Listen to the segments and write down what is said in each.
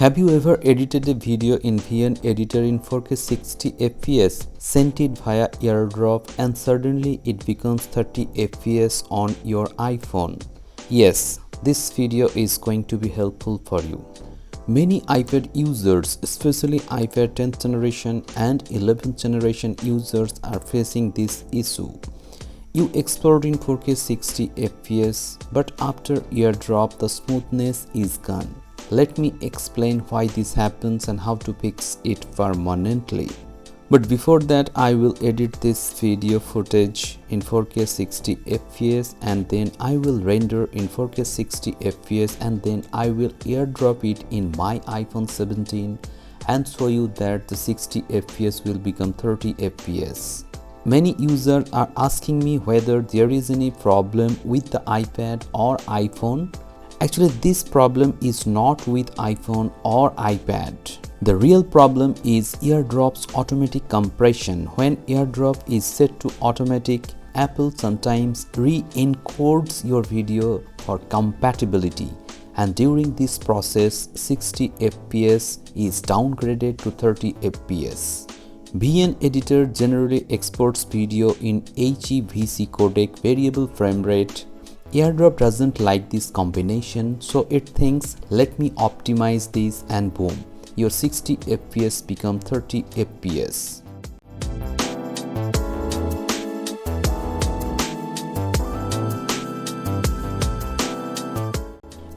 Have you ever edited a video in VN editor in 4K 60 fps, sent it via AirDrop and suddenly it becomes 30 fps on your iPhone? Yes, this video is going to be helpful for you. Many iPad users, especially iPad 10th generation and 11th generation users, are facing this issue. You export in 4K 60 fps, but after AirDrop the smoothness is gone. Let me explain why this happens and how to fix it permanently. But before that, I will edit this video footage in 4K 60 fps and then I will render in 4K 60 fps and then I will AirDrop it in my iPhone 17 and show you that the 60 fps will become 30 fps. Many users are asking me whether there is any problem with the iPad or iPhone. Actually, this problem is not with iPhone or iPad. The real problem is AirDrop's automatic compression. When AirDrop is set to automatic, Apple sometimes re-encodes your video for compatibility, and during this process 60 fps is downgraded to 30 fps. VN editor generally exports video in HEVC codec variable frame rate. AirDrop doesn't like this combination, so it thinks, let me optimize this, and boom, your 60 fps become 30 fps.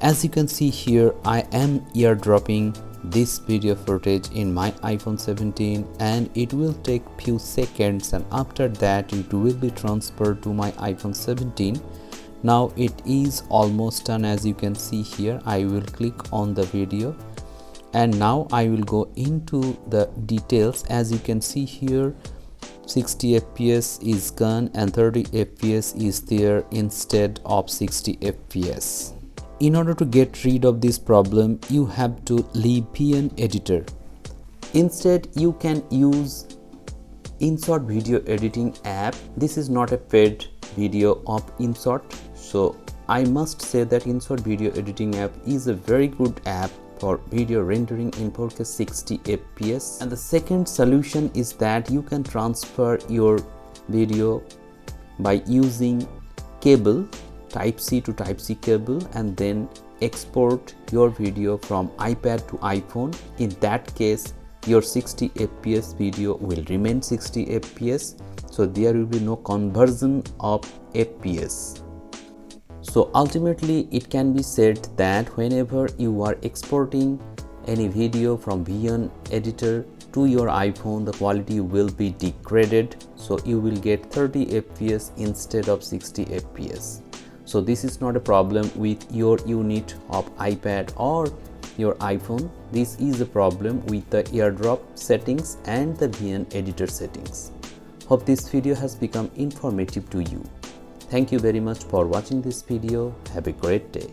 As you can see here, I am AirDropping this video footage in my iPhone 17 and it will take few seconds, and after that it will be transferred to my iPhone 17. Now it is almost done. As you can see here, I will click on the video and now I will go into the details. As you can see here, 60 fps is gone and 30 fps is there instead of 60 fps. In order to get rid of this problem, you have to leave VN editor. Instead, you can use InShot video editing app. This is not a paid video of InShot, so I must say that InShot video editing app is a very good app for video rendering in 4K 60 fps. And the second solution is that you can transfer your video by using cable, Type-C to Type-C cable, and then export your video from iPad to iPhone. In that case, your 60 fps video will remain 60 fps, so there will be no conversion of fps. So ultimately it can be said that whenever you are exporting any video from VN editor to your iPhone, the quality will be degraded, so you will get 30 fps instead of 60 fps. So this is not a problem with your unit of iPad or your iPhone. This is a problem with the AirDrop settings and the VN editor settings. Hope this video has become informative to you. Thank you very much for watching this video. Have a great day.